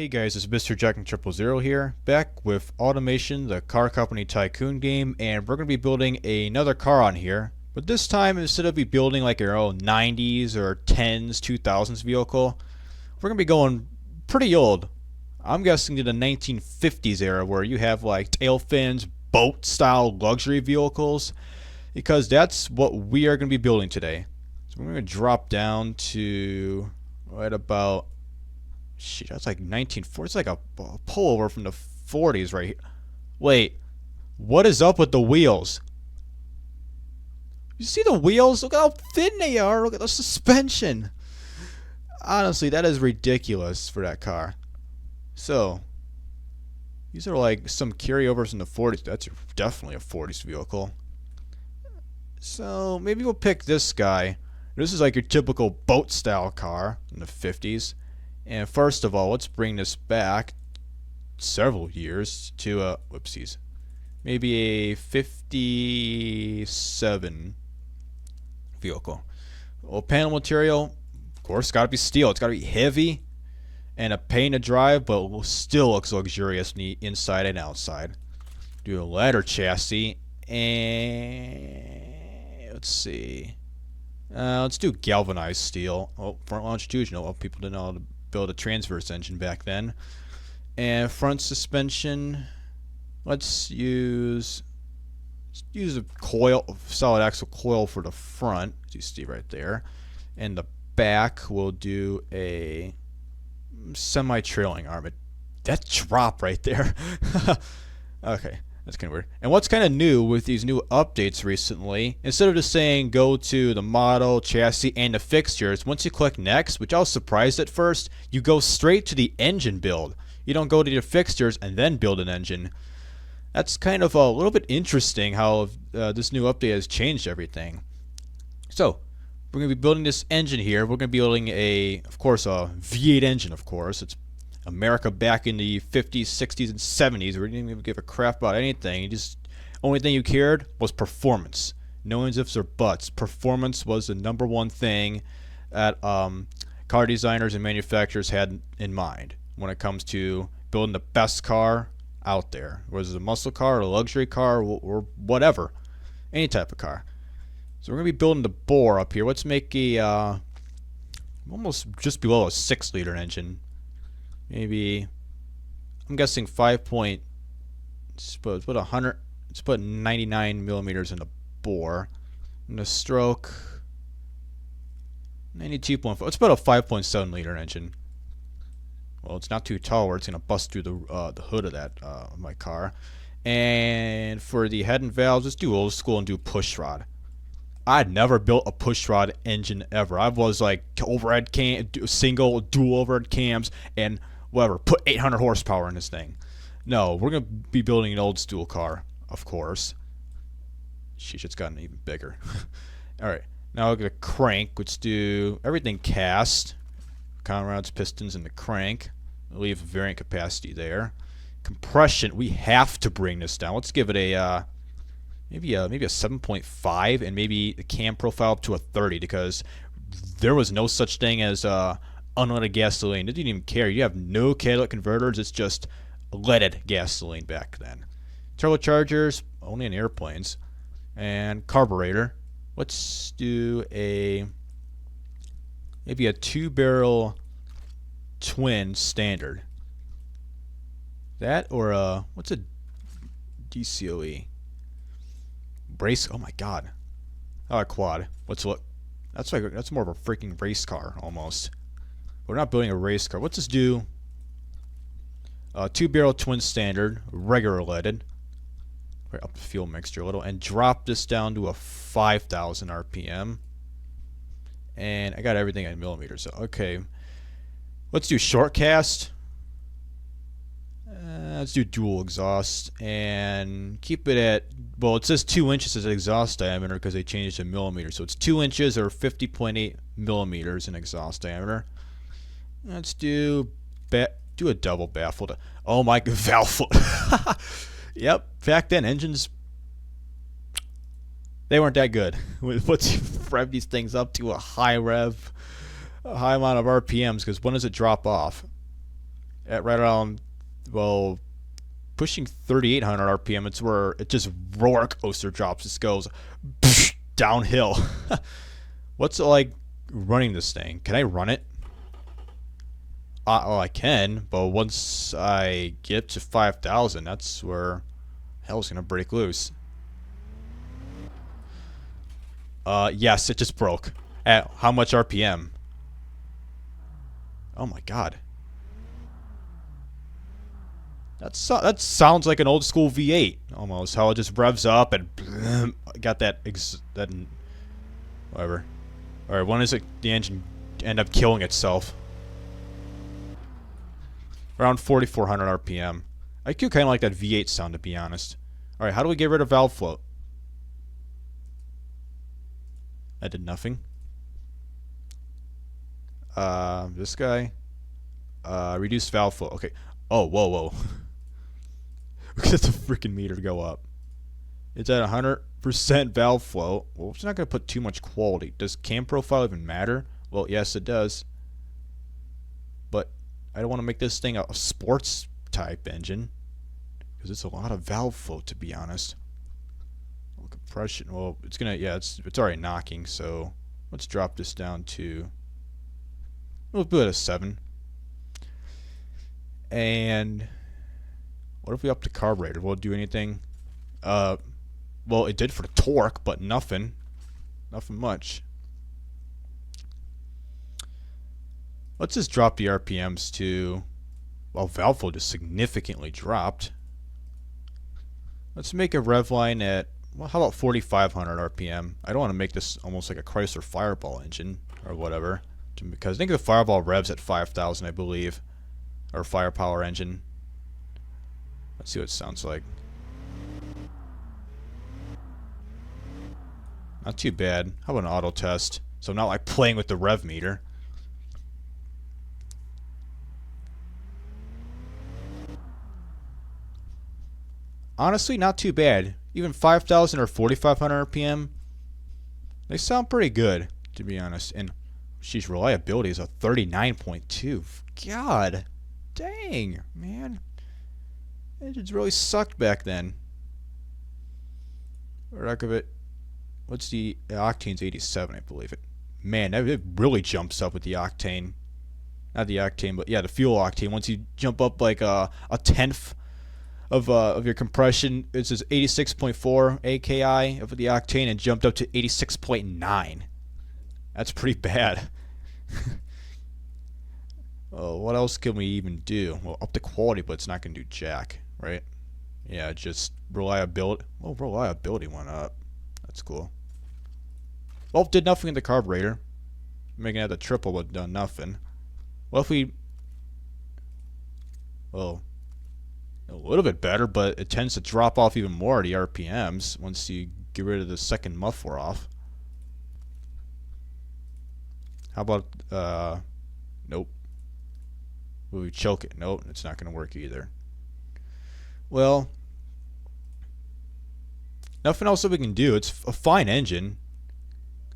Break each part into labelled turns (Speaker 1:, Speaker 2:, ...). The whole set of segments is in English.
Speaker 1: Hey guys, it's Mr. Jack and 000 here, back with Automation, the car company Tycoon game, and we're going to be building another car on here. But this time, instead of building like our own 90s or 10s, 2000s vehicle, we're going to be going pretty old. I'm guessing to the 1950s era, where you have like tailfins, boat-style luxury vehicles, because that's what we are going to be building today. So we're going to drop down to right about... Shit, that's like 1940s. It's like a pullover from the 40s right here. Wait, what is up with the wheels? You see the wheels? Look how thin they are. Look at the suspension. Honestly, that is ridiculous for that car. So, these are like some carryovers in the 40s. That's definitely a 40s vehicle. So, maybe we'll pick this guy. This is like your typical boat-style car in the 50s. And first of all, let's bring this back several years to whoopsies, maybe a 57 vehicle. Well, panel material, of course, got to be steel. It's got to be heavy and a pain to drive, but still looks luxurious inside and outside. Do a ladder chassis, and let's see. Let's do galvanized steel. Oh, front longitudinal. Well, people didn't know how to build a transverse engine back then. And front suspension, let's use a coil, solid axle coil for the front, as you see right there. And the back, we'll do a semi-trailing arm. That drop right there. Okay, that's kind of weird. And what's kind of new with these new updates recently, instead of just saying go to the model, chassis, and the fixtures, once you click next, which I was surprised at first, you go straight to the engine build. You don't go to your fixtures and then build an engine. That's kind of a little bit interesting how this new update has changed everything. So, we're going to be building this engine here. We're going to be building of course, a V8 engine, of course. It's America back in the 50s, 60s, and 70s. We didn't even give a crap about anything. Only thing you cared was performance. No ifs or buts. Performance was the number one thing that car designers and manufacturers had in mind when it comes to building the best car out there. Whether it's a muscle car or a luxury car or whatever. Any type of car. So we're going to be building the bore up here. Let's make a almost just below a 6-liter engine. Maybe, I'm guessing 5 point, let's put 99 millimeters in the bore. And the stroke, 92.4. Let's put a 5.7 liter engine. Well, it's not too tall where it's going to bust through the hood of that my car. And for the head and valves, let's do old school and do push rod. I'd never built a push rod engine ever. I was like overhead cam, single, dual overhead cams, and whatever, put 800 horsepower in this thing. No, we're going to be building an old school car, of course. Sheesh, it's gotten even bigger. Alright, now look at the crank. Let's do everything cast. Conrods, pistons, and the crank. Leave variant capacity there. Compression, we have to bring this down. Let's give it a maybe a 7.5, and maybe the cam profile up to a 30, because there was no such thing as unleaded gasoline. It didn't even care. You have no catalytic converters. It's just leaded gasoline back then. Turbochargers only in airplanes, and carburetor. Let's do maybe a 2-barrel twin standard. That or what's a DCOE? Race. Oh my God. A quad. That's more of a freaking race car almost. We're not building a race car. Let's just do a 2-barrel twin standard, regular leaded. Right up the fuel mixture a little, and drop this down to a 5,000 RPM. And I got everything in millimeters. So okay, let's do short cast. Let's do dual exhaust and keep it at, well, it says 2 inches as exhaust diameter because they changed it to millimeters. So it's 2 inches or 50.8 millimeters in exhaust diameter. Let's do a double baffled. Oh my God, baffled. Yep, back then engines, they weren't that good. Let's rev these things up to a high rev, a high amount of RPMs, because when does it drop off? at right around, well, pushing 3,800 RPM. It's where it just roller coaster drops. It goes downhill. What's it like running this thing? Can I run it? Well, I can, but once I get to 5,000, that's where hell's gonna break loose. Yes, it just broke. At how much RPM? Oh my god. That sounds like an old school V8 almost. How it just revs up and got that whatever. All right, when does the engine end up killing itself? Around 4,400 RPM. I do kind of like that V8 sound, to be honest. All right, how do we get rid of valve float? That did nothing. This guy. Reduce valve flow. Okay. Oh, whoa. Look at the freaking meter go up. It's at 100% valve flow. Well, it's not going to put too much quality. Does cam profile even matter? Well, yes, it does. But I don't want to make this thing a sports type engine, because it's a lot of valve flow, to be honest. Well, compression. Well, it's gonna. Yeah, it's already knocking. So let's drop this down to. We'll put it a 7. And what if we up the carburetor? Will it do anything? Well, it did for the torque, but nothing much. Let's just drop the RPMs to, well, valve flow just significantly dropped. Let's make a rev line at, well, how about 4,500 RPM? I don't want to make this almost like a Chrysler Fireball engine or whatever, because I think the Fireball revs at 5,000, I believe, or firepower engine. Let's see what it sounds like. Not too bad. How about an auto test? So I'm not like playing with the rev meter. Honestly, not too bad. Even 5,000 or 4,500 RPM, they sound pretty good, to be honest. And she's reliability is a 39.2. God, dang, man. Engines really sucked back then. Reck of it. What's the octane's 87, I believe it. Man, it really jumps up with the octane. Not the octane, but yeah, the fuel octane. Once you jump up like a tenth of your compression, it says 86.4 AKI of the octane and jumped up to 86.9. That's pretty bad. Oh, what else can we even do? Well, up the quality, but it's not going to do jack, right? Yeah, just reliability. Well, reliability went up. That's cool. Well, did nothing in the carburetor. Making it the triple would have done nothing. Well, if we... Well, a little bit better, but it tends to drop off even more, the RPMs, once you get rid of the second muffler off. How about, nope. Will we choke it? Nope, it's not going to work either. Well, nothing else that we can do. It's a fine engine.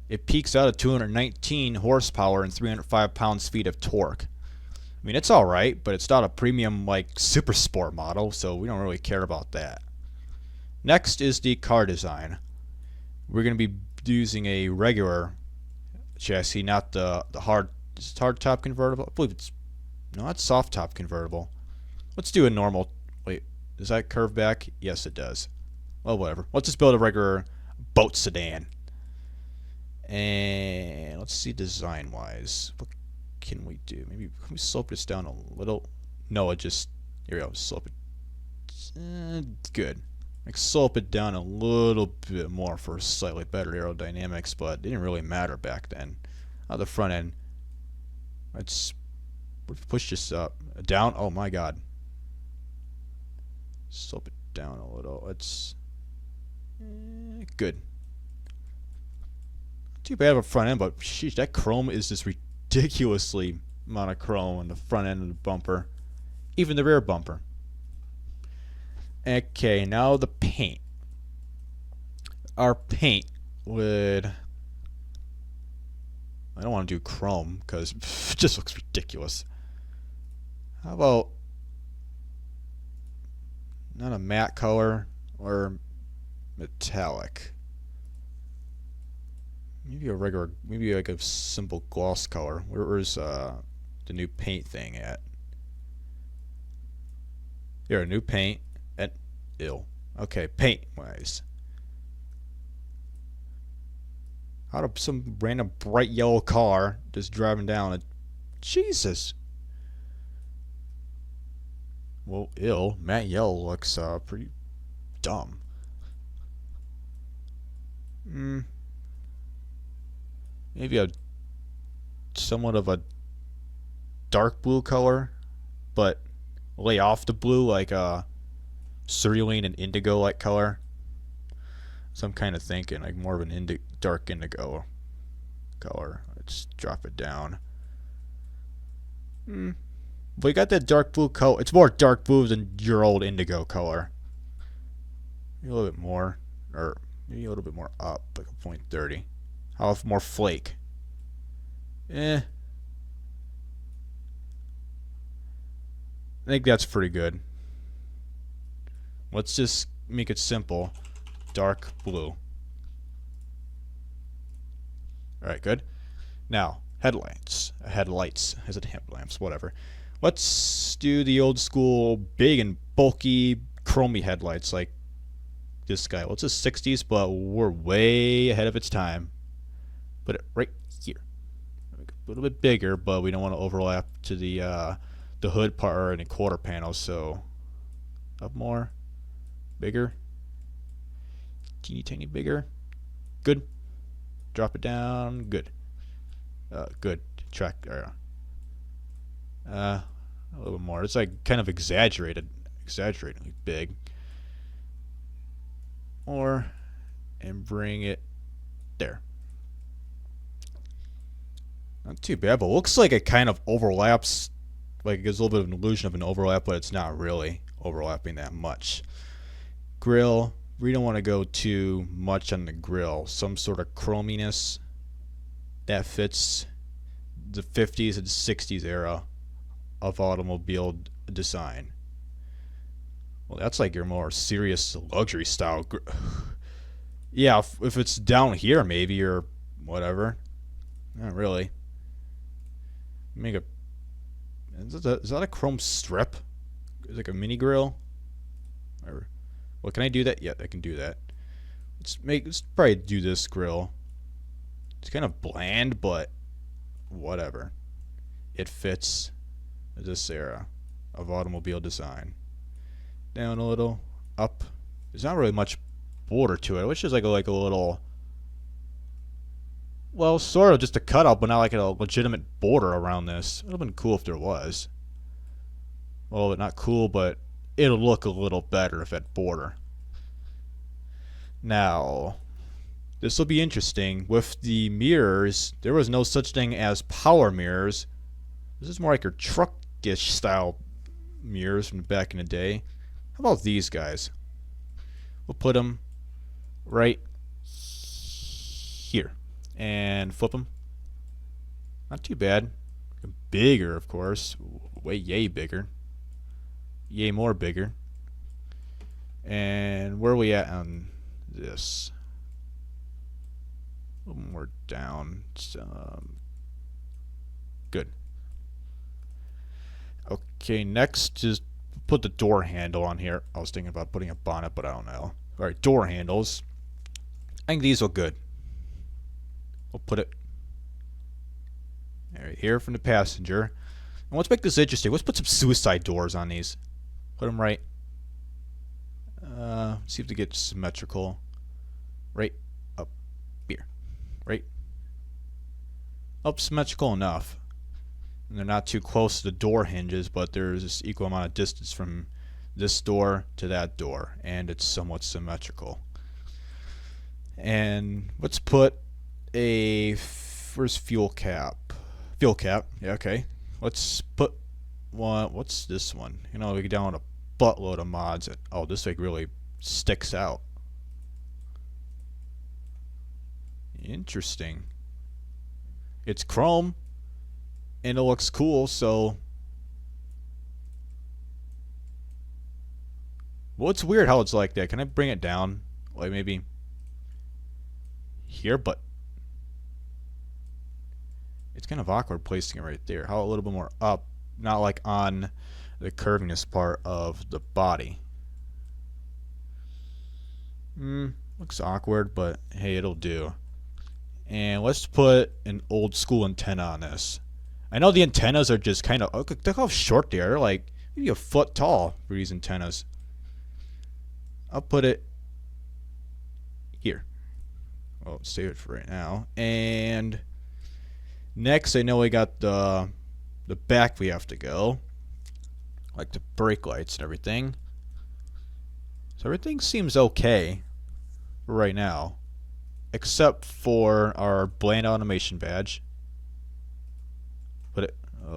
Speaker 1: It peaks out at 219 horsepower and 305 pounds-feet of torque. I mean, it's alright, but it's not a premium, like, super sport model, so we don't really care about that. Next is the car design. We're going to be using a regular chassis, not the hard top convertible. I believe it's, no, it's soft top convertible. Let's do a normal. Wait, does that curve back? Yes, it does. Well, whatever. Let's just build a regular boat sedan. And let's see design-wise. What can we do? Maybe can we slope this down a little? No, it just, here we go. Slope it. Good. Like slope it down a little bit more for slightly better aerodynamics, but it didn't really matter back then. The front end. Let's push this up, down. Oh my God. Slope it down a little. It's good. Too bad of a front end, but sheesh, that chrome is just ridiculously monochrome on the front end of the bumper, even the rear bumper. Okay, now the paint. Our paint would, I don't want to do chrome because it just looks ridiculous. How about not a matte color or metallic. Maybe a regular, maybe like a simple gloss color. Where's the new paint thing at? Here, a new paint at ill. Okay, paint wise. Out of some random bright yellow car just driving down it. Jesus. Well, ill. Matte yellow looks pretty dumb. Maybe a somewhat of a dark blue color, but lay off the blue like a cerulean and indigo like color. So I'm kind of thinking like more of an dark indigo color. Let's drop it down. We got that dark blue color. It's more dark blue than your old indigo color. Maybe a little bit more, or maybe a little bit more up, like a 0.30. I'll have more flake. I think that's pretty good. Let's just make it simple. Dark blue. Alright, good. Now, headlights. Headlights. Is it headlamps? Whatever. Let's do the old school big and bulky chromy headlights like this guy. Well, it's a 60s, but we're way ahead of its time. Put it right here. A little bit bigger, but we don't want to overlap to the hood part or any quarter panels, so up more. Bigger. Teeny tiny bigger. Good. Drop it down. Good. Good. Track. A little more. It's like kind of exaggeratedly big. And bring it there. Not too bad, but it looks like it kind of overlaps. Like it gives a little bit of an illusion of an overlap, but it's not really overlapping that much. Grill. We don't want to go too much on the grill. Some sort of chrominess that fits the 50s and 60s era of automobile design. Well, that's like your more serious luxury style. Yeah, if it's down here maybe or whatever. Not really. Make a. Is that a chrome strip? Is it like a mini grill? Or, well, can I do that? Yeah, I can do that. Let's probably do this grill. It's kind of bland, but whatever. It fits this era of automobile design. Down a little, up. There's not really much border to it, which is like a little, well, sort of just a cutout, but not like a legitimate border around this. It would have been cool if there was. Well, not cool, but it'll look a little better if that border. Now, this will be interesting. With the mirrors, there was no such thing as power mirrors. This is more like your truckish style mirrors from back in the day. How about these guys? We'll put them right here and flip them. Not too bad. Bigger, of course. Way yay bigger. Yay more bigger. And where are we at on this? A little more down. Good. Okay, next is put the door handle on here. I was thinking about putting a bonnet, but I don't know. Alright, door handles. I think these look good. We'll put it right here from the passenger. And let's make this interesting. Let's put some suicide doors on these. Put them right. See if they get symmetrical. Right up here. Right up, symmetrical enough. And they're not too close to the door hinges, but there's this equal amount of distance from this door to that door, and it's somewhat symmetrical. And let's put a first fuel cap. Fuel cap, yeah, okay. Let's put one. What's this one? You know, we get down a buttload of mods. Oh, this like really sticks out. Interesting. It's chrome. And it looks cool, so Well, it's weird how it's like that. Can I bring it down? Like maybe here, but it's kind of awkward placing it right there. How a little bit more up, not like on the curviness part of the body. Looks awkward, but hey, it'll do. And let's put an old school antenna on this. I know the antennas are just kind of, look how short they are. They're like maybe a foot tall for these antennas. I'll put it here. Well, save it for right now. And next, I know we got the back we have to go, like the brake lights and everything. So everything seems okay for right now, except for our bland automation badge. Put it a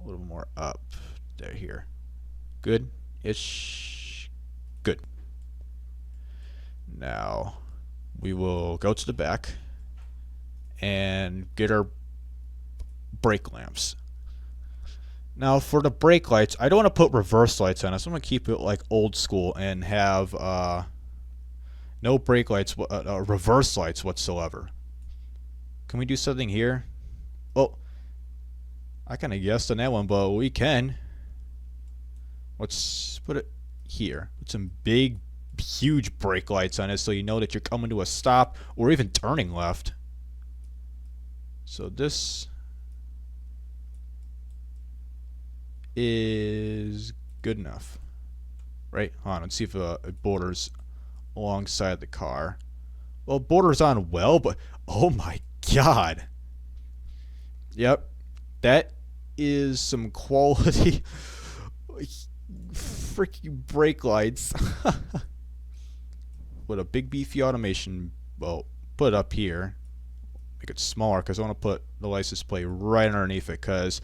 Speaker 1: little more up there here. Good-ish. Good. Now we will go to the back and get our brake lamps. Now for the brake lights, I don't want to put reverse lights on it, so I'm going to keep it like old school and have no brake lights, reverse lights whatsoever. Can we do something here? Oh, I kind of guessed on that one, but we can. Let's put it here. Put some big, huge brake lights on it so you know that you're coming to a stop or even turning left. So this is good enough, right? Hold on, let's see if it borders alongside the car. Well, it borders on well, but oh my god. Yep, that is some quality freaking brake lights. With a big beefy automation, well, put it up here. Make it smaller because I want to put the license plate right underneath it, because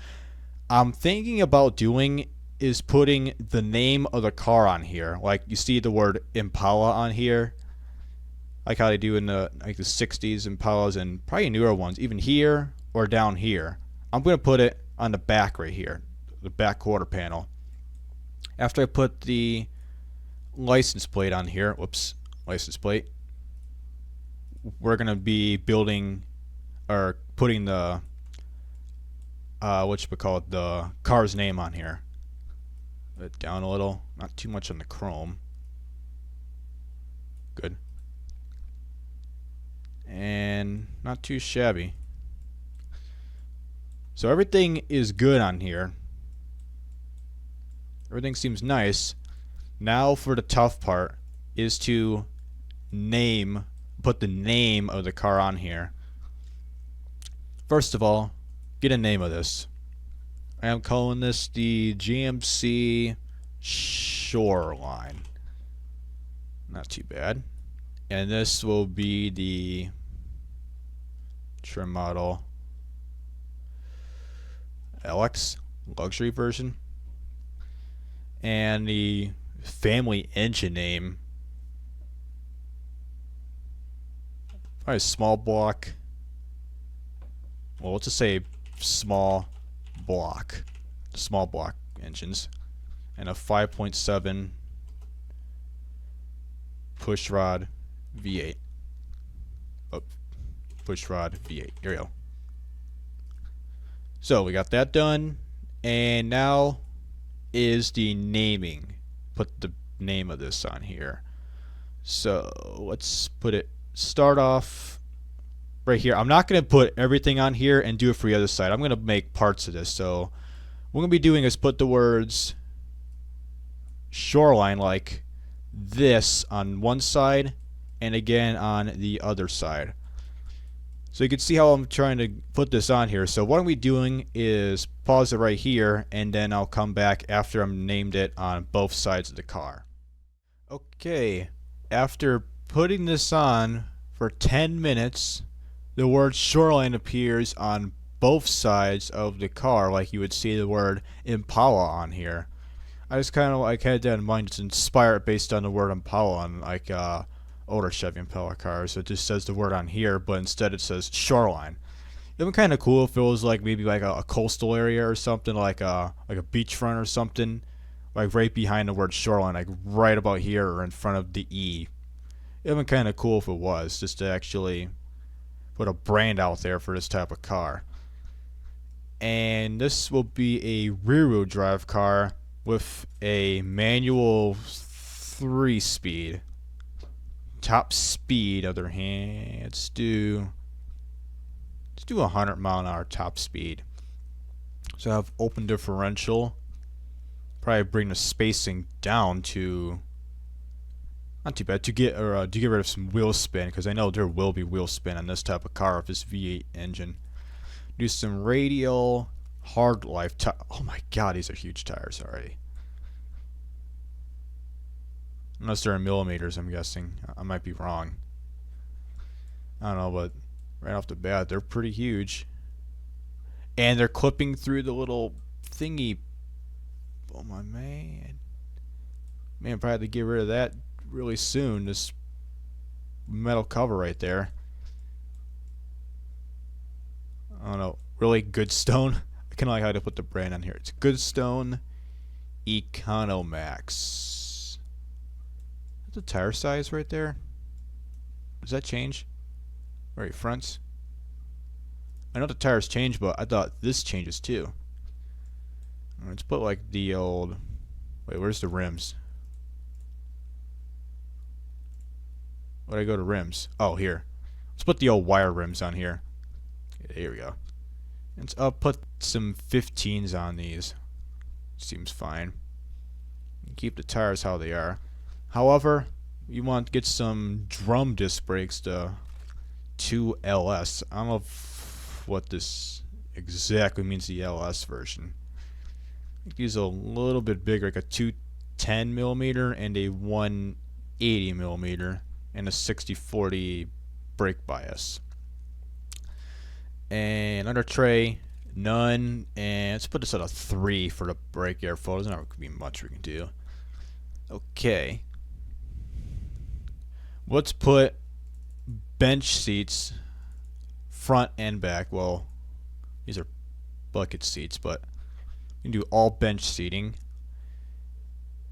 Speaker 1: I'm thinking about doing is putting the name of the car on here. Like you see the word Impala on here, like how they do in the like the 60s Impalas and probably newer ones, even here or down here. I'm gonna put it on the back right here, the back quarter panel. After I put the license plate on here, whoops, license plate, we're gonna be building or putting the the car's name on here. Put it down a little, not too much on the chrome. Good. And not too shabby. So everything is good on here. Everything seems nice. Now for the tough part is to put the name of the car on here. First of all, get a name of this. I am calling this the JMC Shoreline. Not too bad. And this will be the trim model LX luxury version. And the family engine name, probably small block. Well, let's just say small block engines, and a 5.7 pushrod V8. Oh, pushrod V8. Here we go. So we got that done, and now is the naming. Put the name of this on here. So let's put it, start off right here. I'm not going to put everything on here and do it for the other side. I'm going to make parts of this. So what I'm going to be doing is put the words Shoreline like this on one side and again on the other side. So you can see how I'm trying to put this on here. So what I'm doing is pause it right here, and then I'll come back after I've named it on both sides of the car. Okay, after putting this on for 10 minutes, the word Shoreline appears on both sides of the car, like you would see the word Impala on here. I just kind of like had that in mind to inspire it based on the word Impala on like older Chevy Impala cars. So it just says the word on here, but instead it says Shoreline. It would be kind of cool if it was like maybe like a coastal area or something, like a beachfront or something, like right behind the word Shoreline, like right about here or in front of the E. It would be kind of cool if it was, just to actually put a brand out there for this type of car. And this will be a rear-wheel drive car with a manual 3-speed. Top speed, other hand, let's do 100 mile an hour top speed. So I have open differential. Probably bring the spacing down to not too bad to get rid of some wheel spin, because I know there will be wheel spin on this type of car with this V8 engine. Do some radial hard life. Oh my god, these are huge tires already. Unless they're in millimeters, I'm guessing. I might be wrong. I don't know, but right off the bat, they're pretty huge. And they're clipping through the little thingy. Oh my man. Man, probably have to get rid of that really soon. This metal cover right there. I don't know. Really good stone. I kind of like how to put the brand on here. It's Good Stone Economax. That's the tire size right there. Does that change? Right, fronts. I know the tires change, but I thought this changes too. Let's put like the old. Wait, where's the rims? Where'd I go to rims? Oh, here. Let's put the old wire rims on here. Here we go. Let's put some 15s on these. Seems fine. Keep the tires how they are. However, you want to get some drum disc brakes to 2LS. I don't know what this exactly means, the LS version. I think these are a little bit bigger, like a 210 millimeter and a 180 millimeter and a 60/40 brake bias. And under tray, none, and let's put this at a 3 for the brake airflow. There's not going to be much we can do. Okay. Let's put bench seats front and back. Well, these are bucket seats, but we can do all bench seating.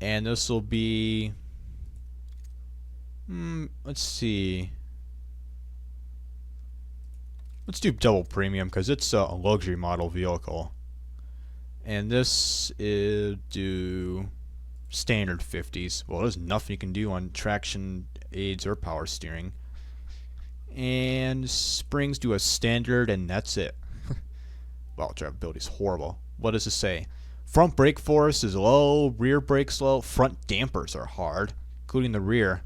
Speaker 1: And this will be, let's see. Let's do double premium because it's a luxury model vehicle. And this is do standard 50s. Well, there's nothing you can do on traction aids or power steering. And springs do a standard, and that's it. Well, drivability is horrible. What does it say? Front brake force is low, rear brakes low, front dampers are hard, including the rear.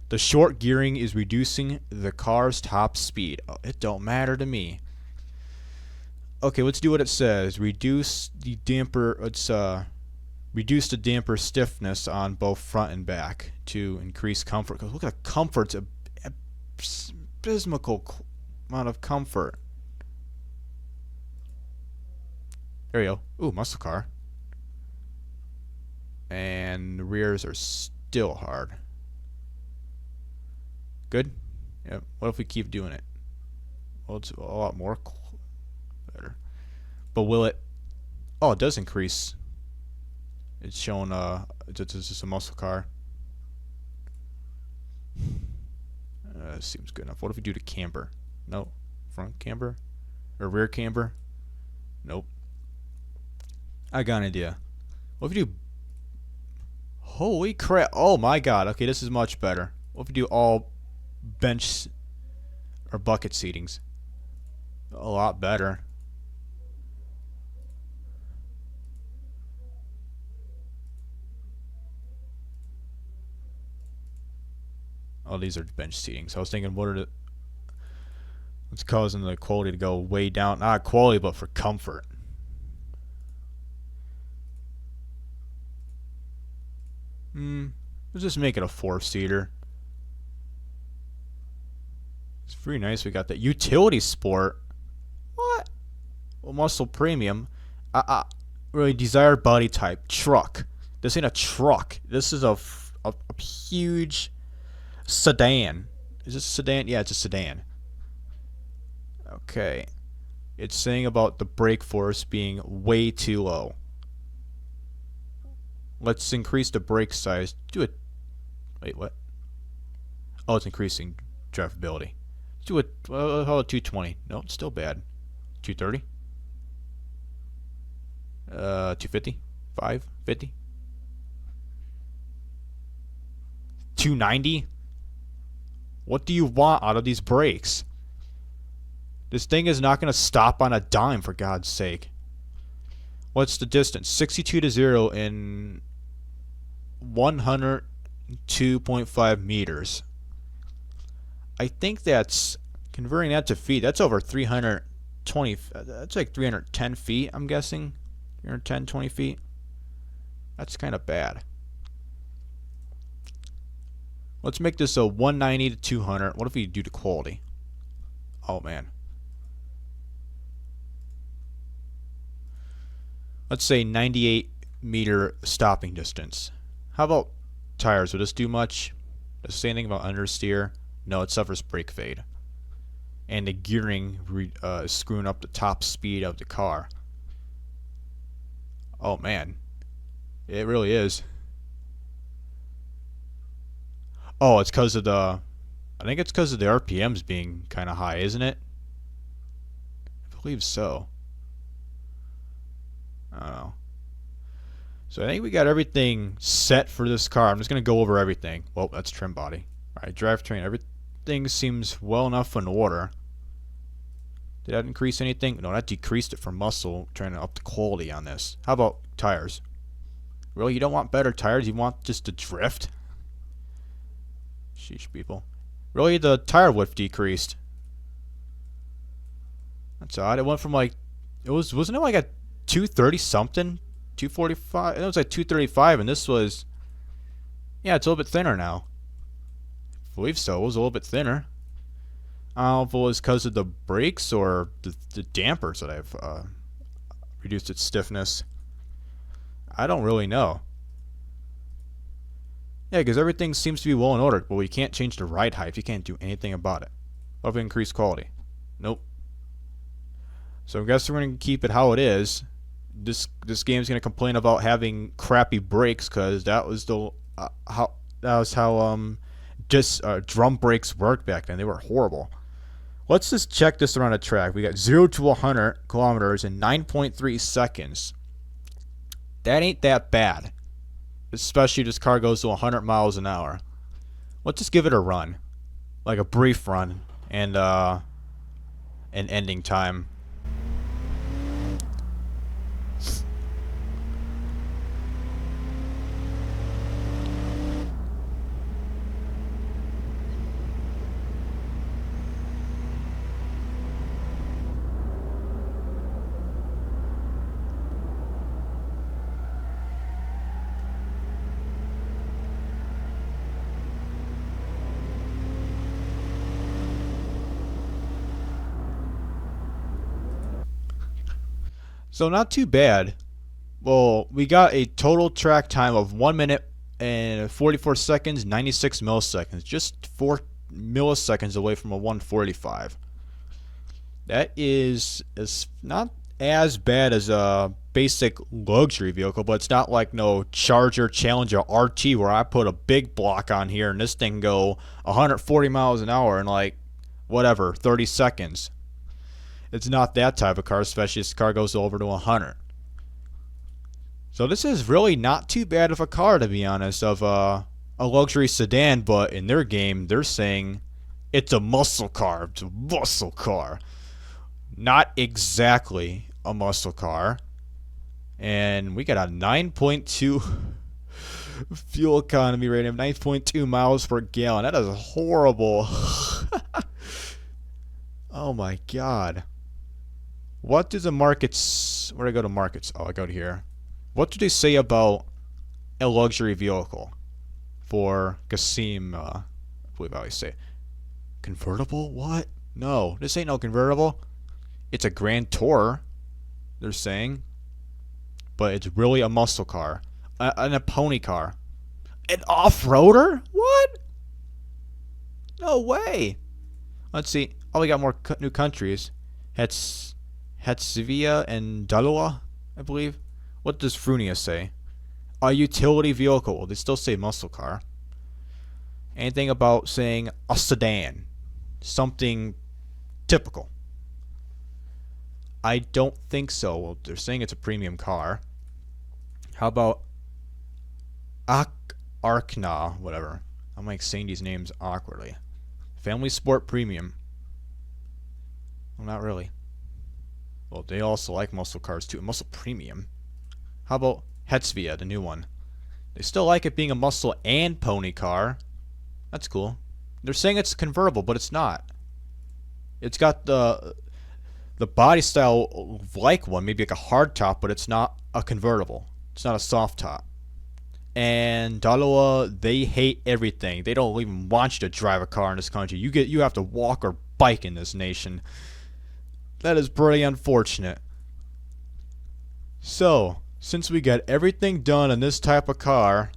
Speaker 1: The short gearing is reducing the car's top speed. Oh, it don't matter to me. Okay, let's do what it says. Reduce the damper. Let's reduce the damper stiffness on both front and back to increase comfort. Cause look at the comfort's abysmal amount of comfort. There you go. Ooh, muscle car. And the rears are still hard. Good? Yeah. What if we keep doing it? Well, it's a lot more better. But will it... Oh, it does increase. It's showing, it's just a muscle car. Seems good enough. What if we do the camber? No. Front camber? Or rear camber? Nope. I got an idea. What if we do... Holy crap. Oh my god. Okay, this is much better. What if we do all bench or bucket seatings? A lot better. Oh, these are bench seating. So I was thinking, what's causing the quality to go way down? Not quality, but for comfort. Let's just make it a 4-seater. It's pretty nice. We got that utility sport. What? Well, muscle premium. Really desired body type. Truck. This ain't a truck. This is a huge sedan. Is this a sedan? Yeah, it's a sedan. Okay. It's saying about the brake force being way too low. Let's increase the brake size. Do it. Wait, what? Oh, it's increasing drivability. Do it. How about 220? No, it's still bad. 230. 250. 550. 290. What do you want out of these brakes? This thing is not going to stop on a dime, for God's sake. What's the distance? 62 to 0 in 102.5 meters. I think that's, converting that to feet, that's over 320, that's like 310 feet, I'm guessing. 310, 20 feet. That's kind of bad. Let's make this a 190 to 200. What if we do the quality? Oh, man. Let's say 98 meter stopping distance. How about tires? Will this do much? Does it say anything about understeer? No, it suffers brake fade. And the gearing is screwing up the top speed of the car. Oh man, it really is. Oh, it's because of the, I think it's because of the RPMs being kind of high, isn't it? I believe so. I don't know. So I think we got everything set for this car. I'm just going to go over everything. Well, that's trim body. Alright, drivetrain. Everything seems well enough in order. Did that increase anything? No, that decreased it for muscle, trying to up the quality on this. How about tires? Really, you don't want better tires? You want just to drift? Sheesh, people. Really, the tire width decreased. That's odd. It went from like, wasn't it like a 230 something? 245? It was like 235, and this was, yeah, it's a little bit thinner now. I believe so. It was a little bit thinner. I don't know if it was because of the brakes or the dampers that I've reduced its stiffness. I don't really know. Yeah, because everything seems to be well in order. Well, you can't change the ride height. You can't do anything about it. What if we increase quality? Nope. So I guess we're going to keep it how it is. This game's going to complain about having crappy brakes because that was the how drum brakes worked back then. They were horrible. Let's just check this around a track. We got 0 to 100 kilometers in 9.3 seconds. That ain't that bad. Especially if this car goes to 100 miles an hour. Let's just give it a run. Like a brief run. And an ending time. So not too bad. Well, we got a total track time of 1 minute and 44 seconds, 96 milliseconds. Just 4 milliseconds away from a 145. That is not as bad as a basic luxury vehicle, but it's not like no Charger, Challenger, RT where I put a big block on here and this thing can go 140 miles an hour in like, whatever, 30 seconds. It's not that type of car, especially if the car goes over to 100. So this is really not too bad of a car, to be honest, of a luxury sedan, but in their game, they're saying it's a muscle car. It's a muscle car. Not exactly a muscle car. And we got a 9.2 fuel economy rating of 9.2 miles per gallon. That is horrible. Oh my god. What do the markets... Where do I go to markets? Oh, I go to here. What do they say about a luxury vehicle for Qasim? I believe I always say convertible? What? No, this ain't no convertible. It's a Grand Tourer, they're saying. But it's really a muscle car. And a pony car. An off-roader? What? No way. Let's see. Oh, we got more new countries. Hetzivia and Dalua, I believe. What does Frunia say? a utility vehicle. Well, they still say muscle car. Anything about saying a sedan. Something typical. I don't think so. Well, they're saying it's a premium car. How about Arkna, whatever. I'm like saying these names awkwardly. Family Sport Premium. Well, not really. Well, they also like muscle cars too. Muscle Premium. How about Hetsvia, the new one? They still like it being a muscle and pony car. That's cool. They're saying it's convertible, but it's not. It's got the body style like one, maybe like a hard top, but it's not a convertible. It's not a soft top. And Daloa, they hate everything. They don't even want you to drive a car in this country. You have to walk or bike in this nation. That is pretty unfortunate. So, since we got everything done in this type of car,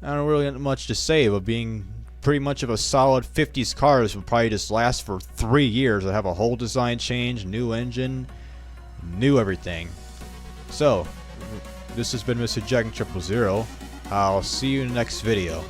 Speaker 1: I don't really have much to say, but being pretty much of a solid 50s cars will probably just last for 3 years. I have a whole design change, new engine, new everything. So, this has been Mr. Jack and 000. I'll see you in the next video.